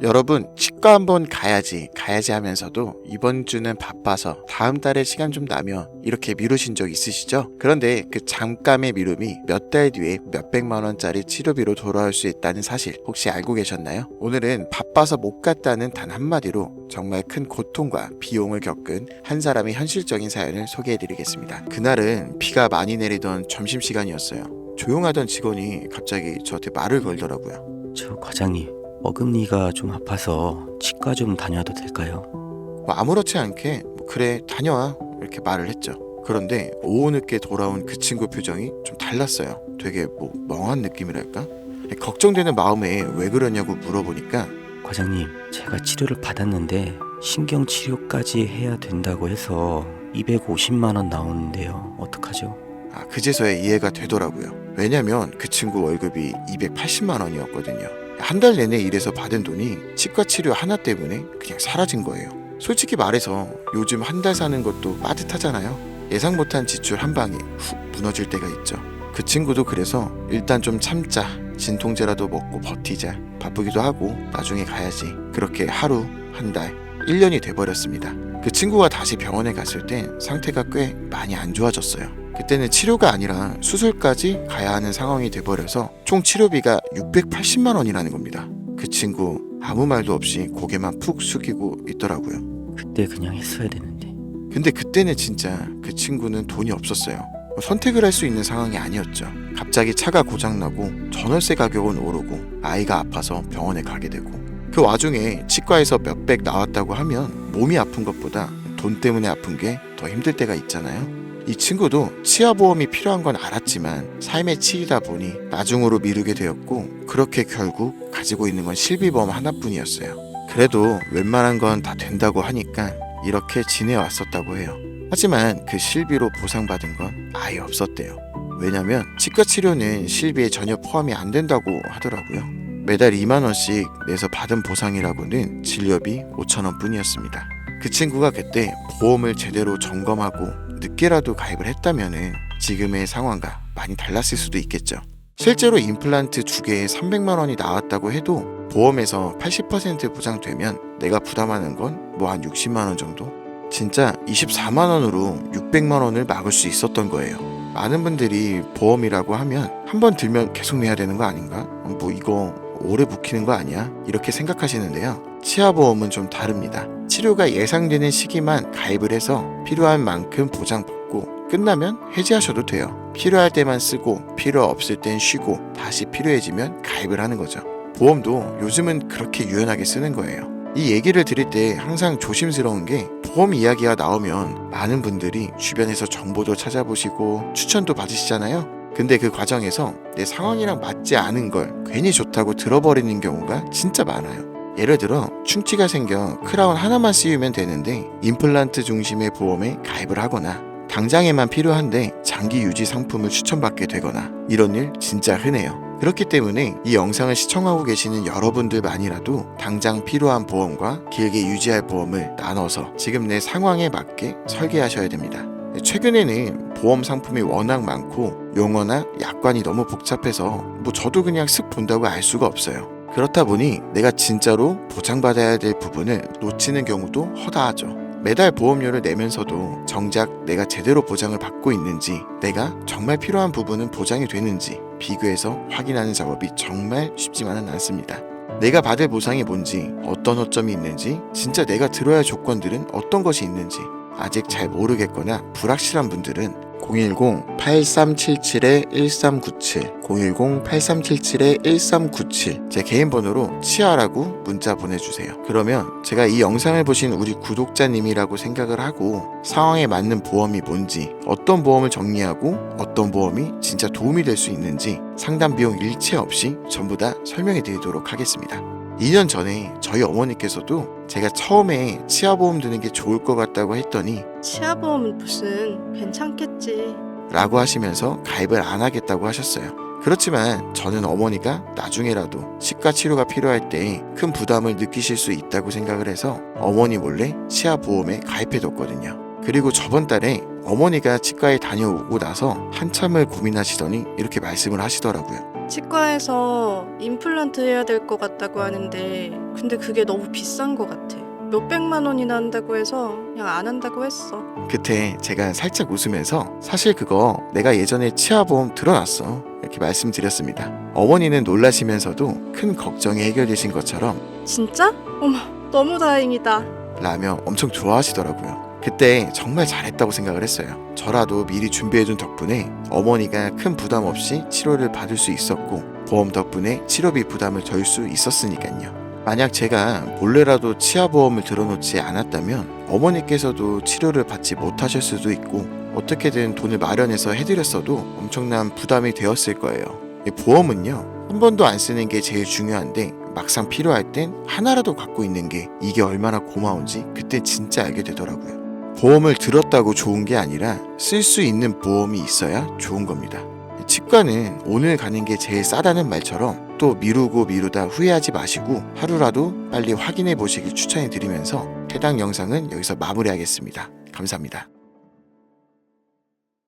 여러분, 치과 한번 가야지 하면서도 이번 주는 바빠서 다음 달에 시간 좀 나면 이렇게 미루신 적 있으시죠? 그런데 그 잠깐의 미룸이 몇 달 뒤에 몇백만 원짜리 치료비로 돌아올 수 있다는 사실 혹시 알고 계셨나요? 오늘은 바빠서 못 갔다는 단 한마디로 정말 큰 고통과 비용을 겪은 한 사람의 현실적인 사연을 소개해드리겠습니다. 그날은 비가 많이 내리던 점심시간이었어요. 조용하던 직원이 갑자기 저한테 말을 걸더라고요. 저 과장님, 어금니가 좀 아파서 치과 좀 다녀도 될까요? 아무렇지 않게 그래 다녀와 이렇게 말을 했죠. 그런데 오후 늦게 돌아온 그 친구 표정이 좀 달랐어요. 되게 멍한 느낌이랄까? 걱정되는 마음에 왜 그러냐고 물어보니까 과장님, 제가 치료를 받았는데 신경치료까지 해야 된다고 해서 250만 원 나오는데요. 어떡하죠? 그제서야 이해가 되더라고요. 왜냐면 그 친구 월급이 280만 원이었거든요. 한 달 내내 일해서 받은 돈이 치과 치료 하나 때문에 그냥 사라진 거예요. 솔직히 말해서 요즘 한 달 사는 것도 빠듯하잖아요. 예상 못한 지출 한 방에 훅 무너질 때가 있죠. 그 친구도 그래서 일단 좀 참자, 진통제라도 먹고 버티자, 바쁘기도 하고 나중에 가야지, 그렇게 하루, 한 달, 1년이 돼버렸습니다. 그 친구가 다시 병원에 갔을 땐 상태가 꽤 많이 안 좋아졌어요. 그때는 치료가 아니라 수술까지 가야 하는 상황이 돼버려서 총 치료비가 680만 원이라는 겁니다. 그 친구 아무 말도 없이 고개만 푹 숙이고 있더라고요. 그때 그냥 했어야 되는데. 근데 그때는 진짜 그 친구는 돈이 없었어요. 선택을 할 수 있는 상황이 아니었죠. 갑자기 차가 고장나고 전월세 가격은 오르고 아이가 아파서 병원에 가게 되고, 그 와중에 치과에서 몇백 나왔다고 하면 몸이 아픈 것보다 돈 때문에 아픈 게 더 힘들 때가 있잖아요. 이 친구도 치아보험이 필요한 건 알았지만 삶에 치이다 보니 나중으로 미루게 되었고, 그렇게 결국 가지고 있는 건 실비보험 하나뿐이었어요. 그래도 웬만한 건 다 된다고 하니까 이렇게 지내왔었다고 해요. 하지만 그 실비로 보상받은 건 아예 없었대요. 왜냐면 치과 치료는 실비에 전혀 포함이 안 된다고 하더라고요. 매달 2만 원씩 내서 받은 보상이라고는 진료비 5천 원 뿐이었습니다. 그 친구가 그때 보험을 제대로 점검하고 늦게라도 가입을 했다면은 지금의 상황과 많이 달랐을 수도 있겠죠. 실제로 임플란트 2개에 300만 원이 나왔다고 해도 보험에서 80% 보장되면 내가 부담하는 건 한 60만 원 정도? 진짜 24만 원으로 600만 원을 막을 수 있었던 거예요. 많은 분들이 보험이라고 하면 한 번 들면 계속 내야 되는 거 아닌가? 이거 오래 묵히는 거 아니야? 이렇게 생각하시는데요. 치아보험은 좀 다릅니다. 치료가 예상되는 시기만 가입을 해서 필요한 만큼 보장받고 끝나면 해지하셔도 돼요. 필요할 때만 쓰고 필요 없을 땐 쉬고 다시 필요해지면 가입을 하는 거죠. 보험도 요즘은 그렇게 유연하게 쓰는 거예요. 이 얘기를 드릴 때 항상 조심스러운 게, 보험 이야기가 나오면 많은 분들이 주변에서 정보도 찾아보시고 추천도 받으시잖아요. 근데 그 과정에서 내 상황이랑 맞지 않은 걸 괜히 좋다고 들어버리는 경우가 진짜 많아요. 예를 들어 충치가 생겨 크라운 하나만 씌우면 되는데 임플란트 중심의 보험에 가입을 하거나 당장에만 필요한데 장기 유지 상품을 추천받게 되거나, 이런 일 진짜 흔해요. 그렇기 때문에 이 영상을 시청하고 계시는 여러분들만이라도 당장 필요한 보험과 길게 유지할 보험을 나눠서 지금 내 상황에 맞게 설계하셔야 됩니다. 최근에는 보험 상품이 워낙 많고 용어나 약관이 너무 복잡해서 저도 그냥 쓱 본다고 알 수가 없어요. 그렇다 보니 내가 진짜로 보장받아야 될 부분을 놓치는 경우도 허다하죠. 매달 보험료를 내면서도 정작 내가 제대로 보장을 받고 있는지, 내가 정말 필요한 부분은 보장이 되는지 비교해서 확인하는 작업이 정말 쉽지만은 않습니다. 내가 받을 보상이 뭔지, 어떤 허점이 있는지, 진짜 내가 들어야 할 조건들은 어떤 것이 있는지 아직 잘 모르겠거나 불확실한 분들은 010-8377-1397 010-8377-1397 제 개인 번호로 치아라고 문자 보내주세요. 그러면 제가 이 영상을 보신 우리 구독자님이라고 생각을 하고 상황에 맞는 보험이 뭔지, 어떤 보험을 정리하고 어떤 보험이 진짜 도움이 될 수 있는지 상담 비용 일체 없이 전부 다 설명해 드리도록 하겠습니다. 2년 전에 저희 어머니께서도 제가 처음에 치아보험 드는 게 좋을 것 같다고 했더니 치아보험은 무슨 괜찮겠지 라고 하시면서 가입을 안 하겠다고 하셨어요. 그렇지만 저는 어머니가 나중에라도 치과 치료가 필요할 때 큰 부담을 느끼실 수 있다고 생각을 해서 어머니 몰래 치아보험에 가입해뒀거든요. 그리고 저번 달에 어머니가 치과에 다녀오고 나서 한참을 고민하시더니 이렇게 말씀을 하시더라고요. 치과에서 임플란트 해야 될 것 같다고 하는데 근데 그게 너무 비싼 것 같아. 몇백만 원이나 한다고 해서 그냥 안 한다고 했어. 그때 제가 살짝 웃으면서 사실 그거 내가 예전에 치아보험 들어놨어 이렇게 말씀드렸습니다. 어머니는 놀라시면서도 큰 걱정이 해결되신 것처럼 진짜? 어머, 너무 다행이다. 라며 엄청 좋아하시더라고요. 그때 정말 잘했다고 생각을 했어요. 저라도 미리 준비해둔 덕분에 어머니가 큰 부담 없이 치료를 받을 수 있었고 보험 덕분에 치료비 부담을 덜 수 있었으니까요. 만약 제가 몰래라도 치아보험을 들어놓지 않았다면 어머니께서도 치료를 받지 못하실 수도 있고 어떻게든 돈을 마련해서 해드렸어도 엄청난 부담이 되었을 거예요. 이 보험은요, 한 번도 안 쓰는 게 제일 중요한데 막상 필요할 땐 하나라도 갖고 있는 게 이게 얼마나 고마운지 그때 진짜 알게 되더라고요. 보험을 들었다고 좋은 게 아니라 쓸 수 있는 보험이 있어야 좋은 겁니다. 치과는 오늘 가는 게 제일 싸다는 말처럼 또 미루고 미루다 후회하지 마시고 하루라도 빨리 확인해 보시길 추천해 드리면서 해당 영상은 여기서 마무리하겠습니다. 감사합니다.